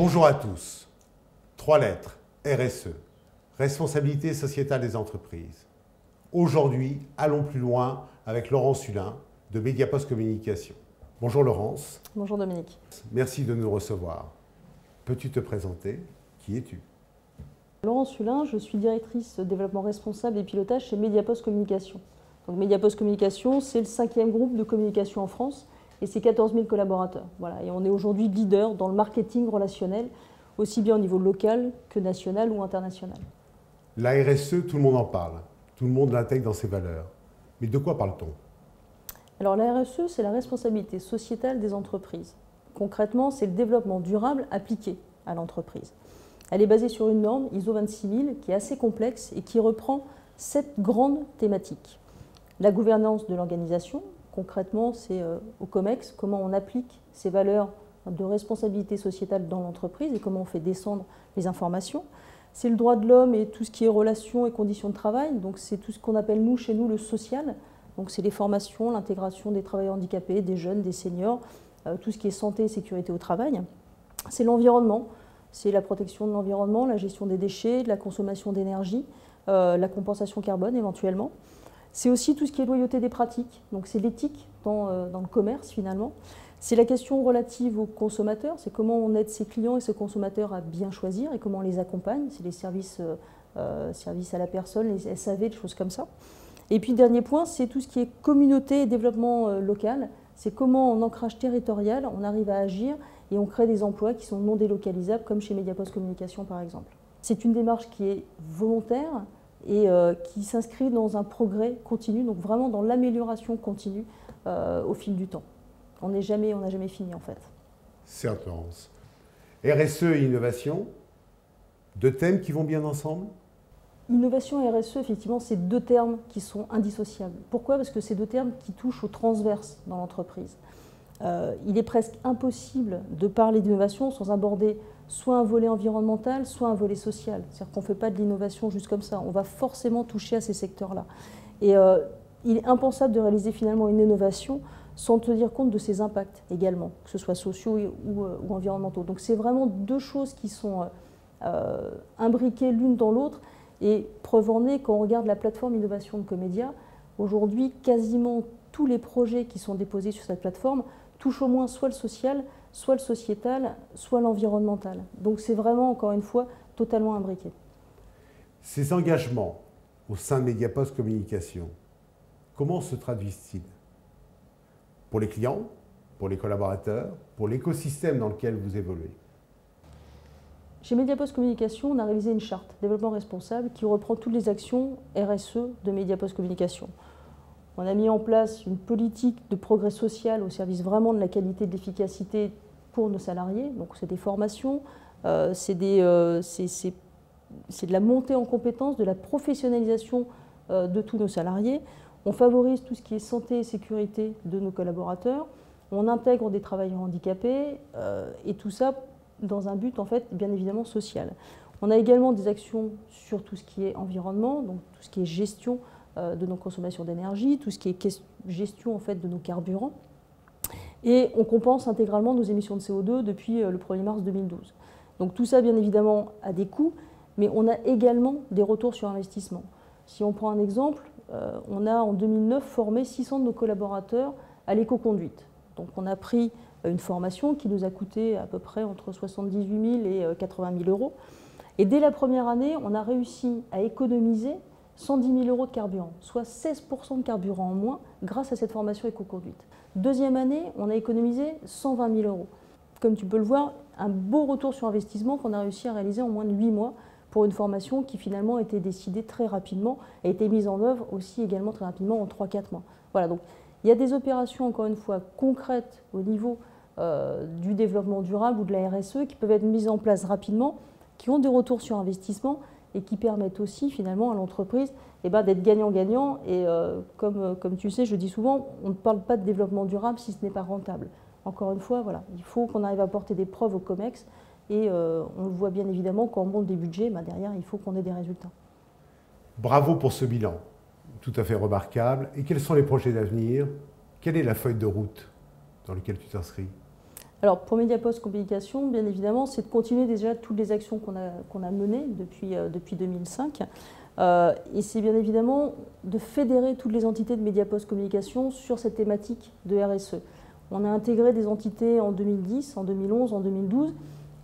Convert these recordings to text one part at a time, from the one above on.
Bonjour à tous. 3 lettres, RSE, responsabilité sociétale des entreprises. Aujourd'hui, allons plus loin avec Laurence Hulin de Mediapost Communication. Bonjour Laurence. Bonjour Dominique. Merci de nous recevoir. Peux-tu te présenter? Qui es-tu? Laurence Hulin, je suis directrice développement responsable et pilotage chez Mediapost Communication. Donc Mediapost Communication, c'est le 5e groupe de communication en France et c'est 14 000 collaborateurs. Voilà. Et on est aujourd'hui leader dans le marketing relationnel, aussi bien au niveau local que national ou international. La RSE, tout le monde en parle. Tout le monde l'intègre dans ses valeurs. Mais de quoi parle-t-on? Alors la RSE, c'est la responsabilité sociétale des entreprises. Concrètement, c'est le développement durable appliqué à l'entreprise. Elle est basée sur une norme ISO 26000 qui est assez complexe et qui reprend 7 grandes thématiques. La gouvernance de l'organisation, concrètement, c'est au COMEX, comment on applique ces valeurs de responsabilité sociétale dans l'entreprise et comment on fait descendre les informations. C'est le droit de l'homme et tout ce qui est relations et conditions de travail, donc c'est tout ce qu'on appelle nous, chez nous, le social. Donc c'est les formations, l'intégration des travailleurs handicapés, des jeunes, des seniors, tout ce qui est santé et sécurité au travail. C'est l'environnement, c'est la protection de l'environnement, la gestion des déchets, de la consommation d'énergie, la compensation carbone éventuellement. C'est aussi tout ce qui est loyauté des pratiques, donc c'est l'éthique dans le commerce finalement. C'est la question relative aux consommateurs, c'est comment on aide ses clients et ses consommateurs à bien choisir et comment on les accompagne. C'est les services à la personne, les SAV, des choses comme ça. Et puis, dernier point, c'est tout ce qui est communauté et développement local. C'est comment, en ancrage territorial, on arrive à agir et on crée des emplois qui sont non délocalisables, comme chez Mediapost Communication, par exemple. C'est une démarche qui est volontaire et qui s'inscrit dans un progrès continu, donc vraiment dans l'amélioration continue au fil du temps. On n'a jamais fini, en fait. Certes, Laurence. RSE et innovation, 2 thèmes qui vont bien ensemble? Innovation et RSE, effectivement, c'est 2 termes qui sont indissociables. Pourquoi? Parce que c'est 2 termes qui touchent au transverse dans l'entreprise. Il est presque impossible de parler d'innovation sans aborder soit un volet environnemental, soit un volet social. C'est-à-dire qu'on ne fait pas de l'innovation juste comme ça. On va forcément toucher à ces secteurs-là. Et il est impensable de réaliser finalement une innovation sans tenir compte de ses impacts également, que ce soit sociaux ou environnementaux. Donc c'est vraiment 2 choses qui sont imbriquées l'une dans l'autre. Et preuve en est, quand on regarde la plateforme innovation de Comedia, aujourd'hui, quasiment tous les projets qui sont déposés sur cette plateforme touchent au moins soit le social, soit le sociétal, soit l'environnemental. Donc c'est vraiment, encore une fois, totalement imbriqué. Ces engagements au sein de Mediapost Communication, comment se traduisent-ils? Pour les clients, pour les collaborateurs, pour l'écosystème dans lequel vous évoluez? Chez Mediapost Communication, on a réalisé une charte développement responsable qui reprend toutes les actions RSE de Mediapost Communication. On a mis en place une politique de progrès social au service vraiment de la qualité et de l'efficacité pour nos salariés. Donc c'est des formations, c'est de la montée en compétences, de la professionnalisation de tous nos salariés. On favorise tout ce qui est santé et sécurité de nos collaborateurs. On intègre des travailleurs handicapés et tout ça dans un but en fait bien évidemment social. On a également des actions sur tout ce qui est environnement, donc tout ce qui est gestion de nos consommations d'énergie, tout ce qui est gestion en fait de nos carburants. Et on compense intégralement nos émissions de CO2 depuis le 1er mars 2012. Donc tout ça bien évidemment a des coûts, mais on a également des retours sur investissement. Si on prend un exemple, on a en 2009 formé 600 de nos collaborateurs à l'éco-conduite. Donc on a pris une formation qui nous a coûté à peu près entre 78 000 et 80 000 euros. Et dès la première année, on a réussi à économiser 110 000 euros de carburant, soit 16% de carburant en moins grâce à cette formation éco-conduite. Deuxième année, on a économisé 120 000 euros. Comme tu peux le voir, un beau retour sur investissement qu'on a réussi à réaliser en moins de 8 mois pour une formation qui finalement a été décidée très rapidement et a été mise en œuvre aussi également très rapidement en 3-4 mois. Voilà, donc il y a des opérations encore une fois concrètes au niveau du développement durable ou de la RSE qui peuvent être mises en place rapidement, qui ont des retours sur investissement et qui permettent aussi finalement à l'entreprise d'être gagnant-gagnant. Et comme tu sais, je dis souvent, on ne parle pas de développement durable si ce n'est pas rentable. Encore une fois, voilà, il faut qu'on arrive à apporter des preuves au COMEX et on le voit bien évidemment quand on monte des budgets, derrière il faut qu'on ait des résultats. Bravo pour ce bilan, tout à fait remarquable. Et quels sont les projets d'avenir? Quelle est la feuille de route dans laquelle tu t'inscris? Alors pour Mediapost Communication, bien évidemment, c'est de continuer déjà toutes les actions qu'on a menées depuis 2005. Et c'est bien évidemment de fédérer toutes les entités de Mediapost Communication sur cette thématique de RSE. On a intégré des entités en 2010, en 2011, en 2012,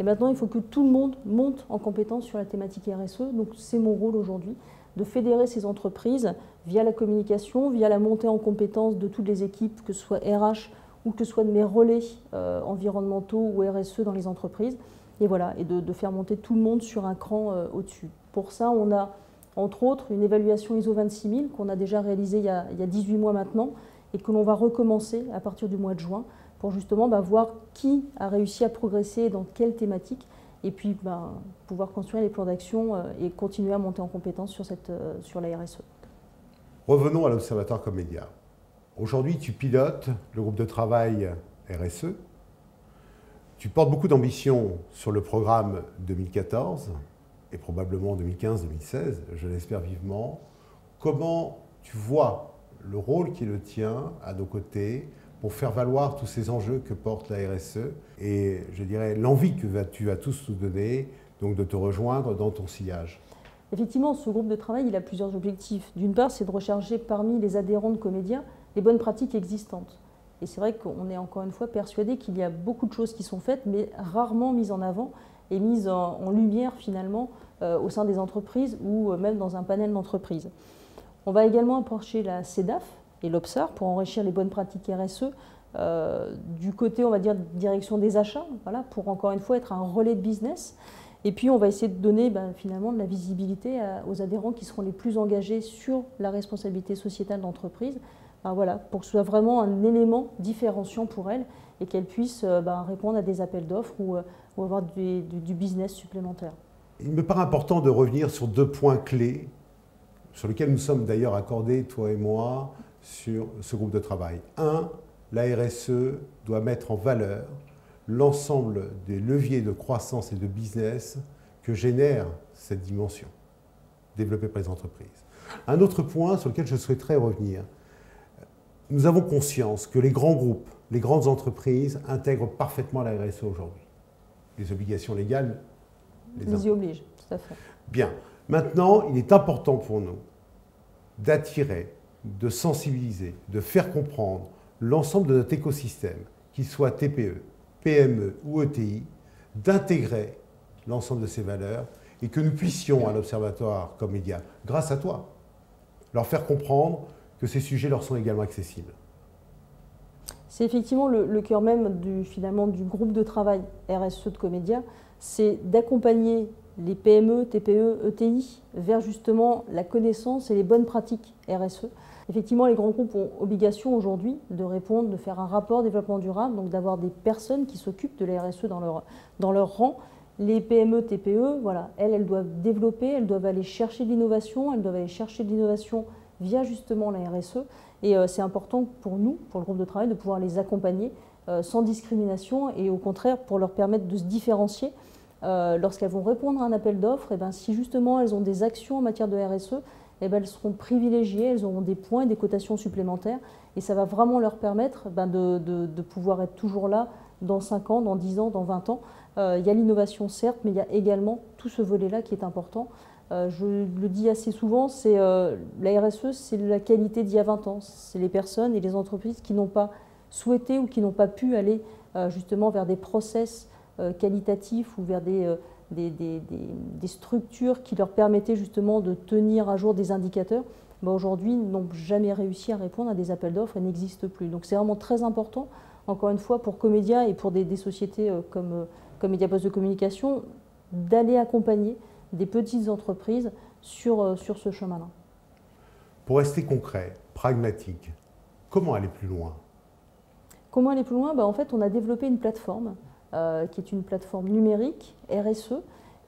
et maintenant il faut que tout le monde monte en compétence sur la thématique RSE. Donc c'est mon rôle aujourd'hui, de fédérer ces entreprises via la communication, via la montée en compétence de toutes les équipes, que ce soit RH ou que ce soit de mes relais environnementaux ou RSE dans les entreprises, et voilà, et de faire monter tout le monde sur un cran au-dessus. Pour ça, on a entre autres une évaluation ISO 26000 qu'on a déjà réalisée il y a 18 mois maintenant et que l'on va recommencer à partir du mois de juin pour justement voir qui a réussi à progresser dans quelle thématique et puis pouvoir construire les plans d'action et continuer à monter en compétence sur la RSE. Revenons à l'Observatoire Comédia. Aujourd'hui, tu pilotes le groupe de travail RSE. Tu portes beaucoup d'ambition sur le programme 2014 et probablement 2015-2016, je l'espère vivement. Comment tu vois le rôle qui est le tien à nos côtés pour faire valoir tous ces enjeux que porte la RSE et, je dirais, l'envie que tu vas tous nous donner, donc de te rejoindre dans ton sillage? Effectivement, ce groupe de travail il a plusieurs objectifs. D'une part, c'est de rechercher parmi les adhérents de Comédia les bonnes pratiques existantes. Et c'est vrai qu'on est encore une fois persuadé qu'il y a beaucoup de choses qui sont faites, mais rarement mises en avant et mises en lumière finalement au sein des entreprises ou même dans un panel d'entreprises. On va également approcher la CEDAF et l'OPSAR pour enrichir les bonnes pratiques RSE du côté, on va dire, direction des achats, voilà, pour encore une fois être un relais de business. Et puis on va essayer de donner finalement de la visibilité aux adhérents qui seront les plus engagés sur la responsabilité sociétale d'entreprise, voilà, pour que ce soit vraiment un élément différenciant pour elles et qu'elles puissent répondre à des appels d'offres ou avoir du business supplémentaire. Il me paraît important de revenir sur deux points clés sur lesquels nous sommes d'ailleurs accordés, toi et moi, sur ce groupe de travail. Un, la RSE doit mettre en valeur l'ensemble des leviers de croissance et de business que génère cette dimension développée par les entreprises. Un autre point sur lequel je souhaiterais revenir. Nous avons conscience que les grands groupes, les grandes entreprises intègrent parfaitement la RSE aujourd'hui. Les obligations légales les y obligent, tout à fait. Bien. Maintenant, il est important pour nous d'attirer, de sensibiliser, de faire comprendre l'ensemble de notre écosystème, qu'il soit TPE, PME ou ETI, d'intégrer l'ensemble de ces valeurs et que nous puissions, à l'Observatoire Comédia, grâce à toi, leur faire comprendre que ces sujets leur sont également accessibles. C'est effectivement le cœur même du groupe de travail RSE de Comédia, c'est d'accompagner les PME, TPE, ETI vers justement la connaissance et les bonnes pratiques RSE. Effectivement, les grands groupes ont obligation aujourd'hui de répondre, de faire un rapport développement durable, donc d'avoir des personnes qui s'occupent de la RSE dans leur rang. Les PME, TPE, voilà, elles doivent développer, elles doivent aller chercher de l'innovation, elles doivent aller chercher de l'innovation via justement la RSE. Et c'est important pour nous, pour le groupe de travail, de pouvoir les accompagner sans discrimination et au contraire pour leur permettre de se différencier. Lorsqu'elles vont répondre à un appel d'offres, si justement elles ont des actions en matière de RSE, elles seront privilégiées, elles auront des points et des cotations supplémentaires et ça va vraiment leur permettre de pouvoir être toujours là dans 5 ans, dans 10 ans, dans 20 ans. Il y a l'innovation certes, mais il y a également tout ce volet-là qui est important. Je le dis assez souvent, la RSE, c'est la qualité d'il y a 20 ans. C'est les personnes et les entreprises qui n'ont pas souhaité ou qui n'ont pas pu aller justement vers des process qualitatifs ou vers des structures qui leur permettaient justement de tenir à jour des indicateurs, aujourd'hui n'ont jamais réussi à répondre à des appels d'offres et n'existent plus. Donc c'est vraiment très important, encore une fois, pour Comédia et pour des sociétés comme Mediapost de Communication, d'aller accompagner des petites entreprises sur ce chemin-là. Pour rester concret, pragmatique, comment aller plus loin? Comment aller plus loin? En fait, on a développé une plateforme qui est une plateforme numérique, RSE,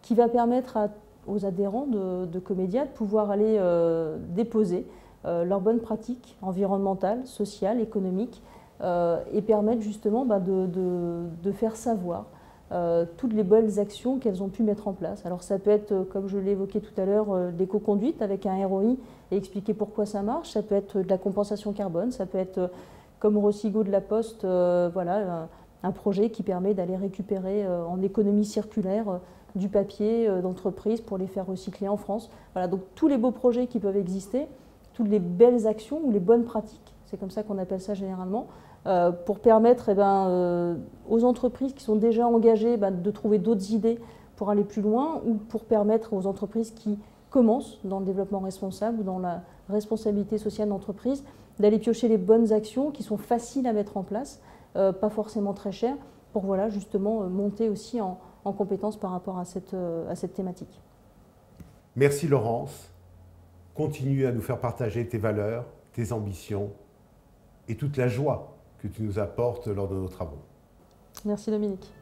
qui va permettre aux adhérents de Comédia de pouvoir aller déposer leurs bonnes pratiques environnementales, sociales, économiques et permettre justement de faire savoir toutes les bonnes actions qu'elles ont pu mettre en place. Alors ça peut être, comme je l'ai évoqué tout à l'heure, l'éco-conduite avec un ROI et expliquer pourquoi ça marche. Ça peut être de la compensation carbone, ça peut être, comme Rossigo de la Poste, voilà, un projet qui permet d'aller récupérer en économie circulaire du papier d'entreprise pour les faire recycler en France. Voilà, donc tous les beaux projets qui peuvent exister, toutes les belles actions ou les bonnes pratiques, c'est comme ça qu'on appelle ça généralement, pour permettre aux entreprises qui sont déjà engagées de trouver d'autres idées pour aller plus loin, ou pour permettre aux entreprises qui commencent dans le développement responsable ou dans la responsabilité sociale d'entreprise d'aller piocher les bonnes actions qui sont faciles à mettre en place, pas forcément très chères, pour voilà, justement monter aussi en compétences par rapport à cette thématique. Merci Laurence. Continue à nous faire partager tes valeurs, tes ambitions et toute la joie que tu nous apportes lors de nos travaux. Merci Dominique.